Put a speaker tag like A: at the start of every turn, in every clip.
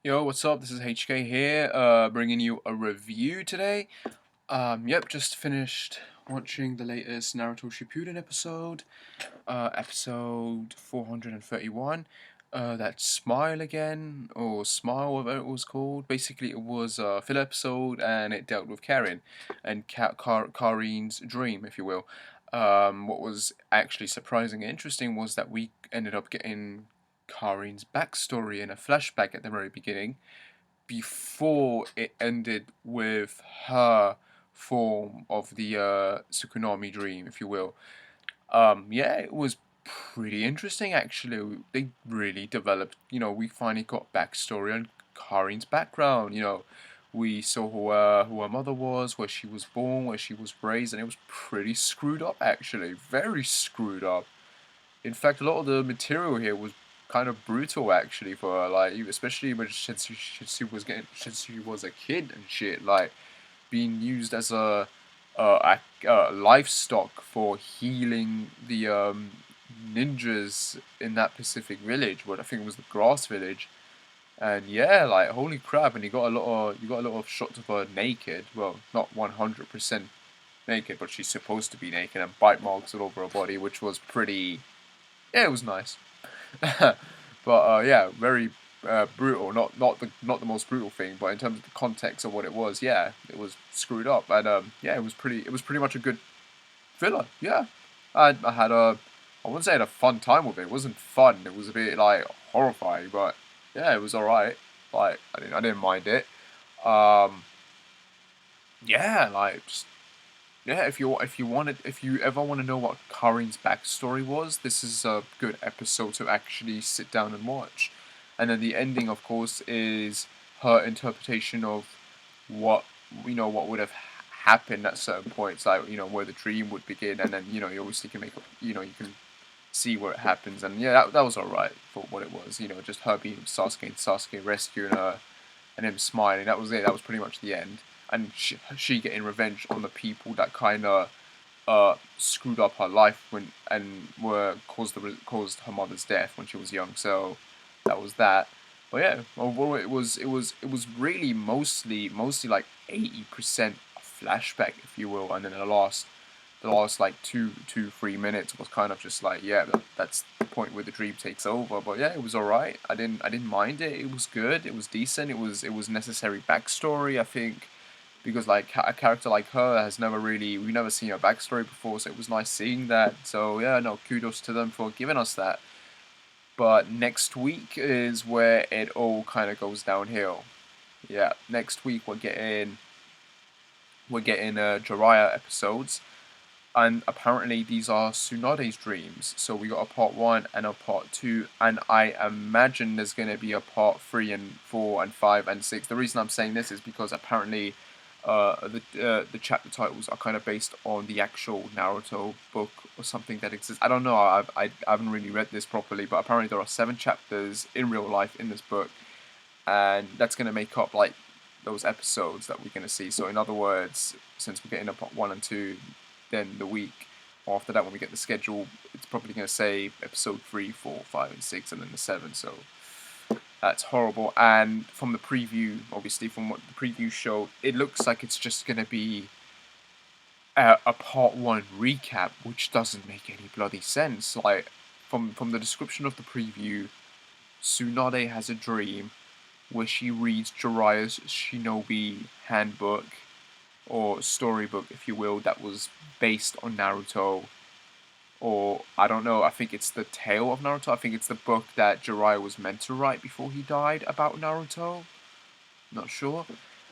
A: Yo, what's up? This is HK here, bringing you a review today. Yep, just finished watching the latest Naruto Shippuden episode, episode 431. That Smile Again, or Smile, whatever it was called. Basically, it was a filler episode, and it dealt with Karin, and Karin's dream, if you will. What was actually surprising and interesting was that we ended up getting Karin's backstory in a flashback at the very beginning before it ended with her form of the Tsukunami dream, if you will. Yeah, it was pretty interesting actually. They really developed, we finally got backstory on Karin's background, We saw who her mother was, where she was born, where she was raised, and it was pretty screwed up actually. Very screwed up. In fact, a lot of the material here was kind of brutal actually for her, like especially when since she was a kid and shit, like being used as a livestock for healing the ninjas in that Pacific village, what I think was the grass village. And yeah, like holy crap! And you got a lot of shots of her naked. Well, not 100% naked, but she's supposed to be naked and bite marks all over her body, which was pretty, yeah, it was nice. But yeah, very brutal. Not the most brutal thing, but in terms of the context of what it was, yeah, it was screwed up. And yeah, it was pretty much a good filler. Yeah, I had a I wouldn't say I had a fun time with it. It wasn't fun. It was a bit like horrifying, but yeah, it was alright. Like I didn't mind it. Um, yeah, like just yeah, if you ever want to know what Karin's backstory was, this is a good episode to actually sit down and watch. And then the ending, of course, is her interpretation of what what would have happened at certain points, like where the dream would begin, and then you obviously can make you can see where it happens, and yeah, that was alright for what it was. Just her being Sasuke and Sasuke rescuing her and him smiling. That was it. That was pretty much the end. And she getting revenge on the people that kind of screwed up her life and were caused her mother's death when she was young. So that was that. But yeah, overall it was really mostly like 80% flashback, if you will, and then the last like 3 minutes was kind of just like, yeah, that's the point where the dream takes over. But yeah, it was alright. I didn't mind it. It was good. It was decent. It was necessary backstory, I think, because like a character like her has never really we've never seen her backstory before, so it was nice seeing that. So yeah, no, kudos to them for giving us that. But next week is where it all kind of goes downhill. Yeah, next week we're getting Jiraiya episodes, and apparently these are Tsunade's dreams. So we got a part 1 and a part 2, and I imagine there's going to be a part 3 and 4 and 5 and 6. The reason I'm saying this is because apparently the chapter titles are kind of based on the actual Naruto book or something that exists. I don't know. I haven't really read this properly, but apparently there are 7 chapters in real life in this book, and that's going to make up like those episodes that we're going to see. So in other words, since we're getting a part 1 and 2, then the week after that when we get the schedule, it's probably going to say episode 3, 4, 5, and 6, and then the 7. So that's horrible. And from the preview, obviously from what the preview showed, it looks like it's just going to be a part 1 recap, which doesn't make any bloody sense. Like from the description of the preview, Tsunade has a dream where she reads Jiraiya's Shinobi handbook, or storybook, if you will, that was based on Naruto. Or, I don't know, I think it's the tale of Naruto. I think it's the book that Jiraiya was meant to write before he died about Naruto. Not sure.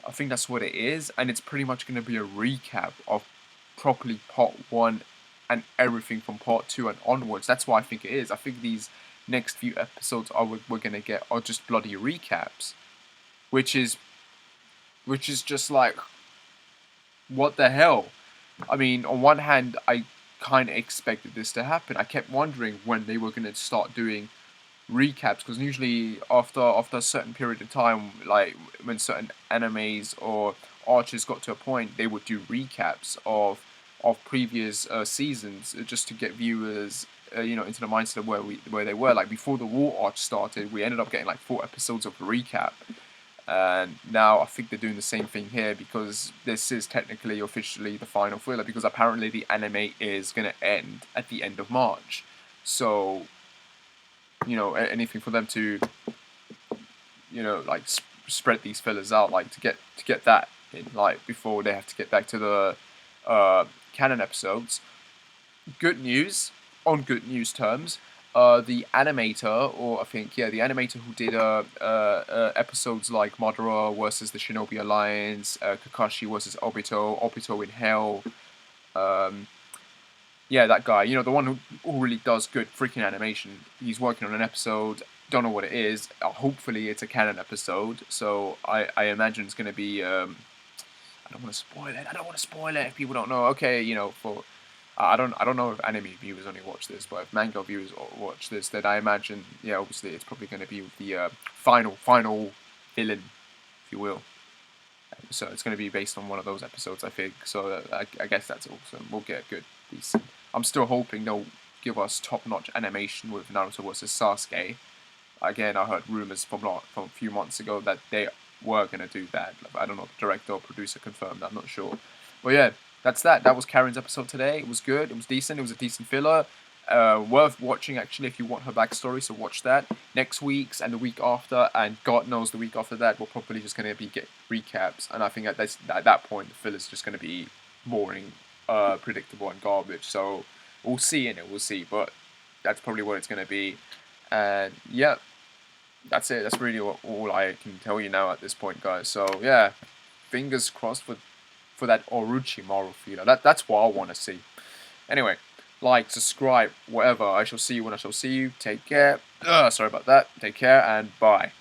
A: I think that's what it is, and it's pretty much going to be a recap of properly part 1 and everything from part 2 and onwards. That's what I think it is. I think these next few episodes we're going to get are just bloody recaps, which is just like, what the hell? I mean, on one hand, I kind of expected this to happen. I kept wondering when they were going to start doing recaps, because usually after a certain period of time, like when certain animes or arches got to a point, they would do recaps of previous seasons, just to get viewers into the mindset of where they were. Like before the war arc started, we ended up getting like 4 episodes of recap, and now I think they're doing the same thing here, because this is technically officially the final filler, because apparently the anime is gonna end at the end of March. So anything for them to like spread these fillers out, like to get that in, like before they have to get back to the canon episodes. Good news, on good news terms. The animator, or I think the animator who did episodes like Madara versus the Shinobi Alliance, Kakashi versus Obito, Obito in Hell. That guy, the one who really does good freaking animation. He's working on an episode. Don't know what it is. Hopefully, it's a canon episode. So I imagine it's gonna be. I don't want to spoil it. I don't want to spoil it if people don't know. Okay, for I don't know if anime viewers only watch this, but if manga viewers watch this, then I imagine obviously it's probably going to be the final villain, if you will. So it's going to be based on one of those episodes, I think. So I guess that's awesome. We'll get good, decent. I'm still hoping they'll give us top-notch animation with Naruto vs Sasuke. Again, I heard rumors from a few months ago that they were going to do that. I don't know if the director or producer confirmed that, I'm not sure. But yeah, that's that. That was Karin's episode today. It was good. It was decent. It was a decent filler. Worth watching, actually, if you want her backstory, so watch that. Next week's and the week after, and God knows the week after that, we're probably just going to be get recaps. And I think at that point, the filler's just going to be boring, predictable, and garbage. So we'll see in it. We'll see. But that's probably what it's going to be. And yeah, that's it. That's really all I can tell you now at this point, guys. So yeah, fingers crossed for that Orochimaru filler. That's what I want to see. Anyway, like, subscribe, whatever. I shall see you when I shall see you. Take care. Sorry about that. Take care and bye.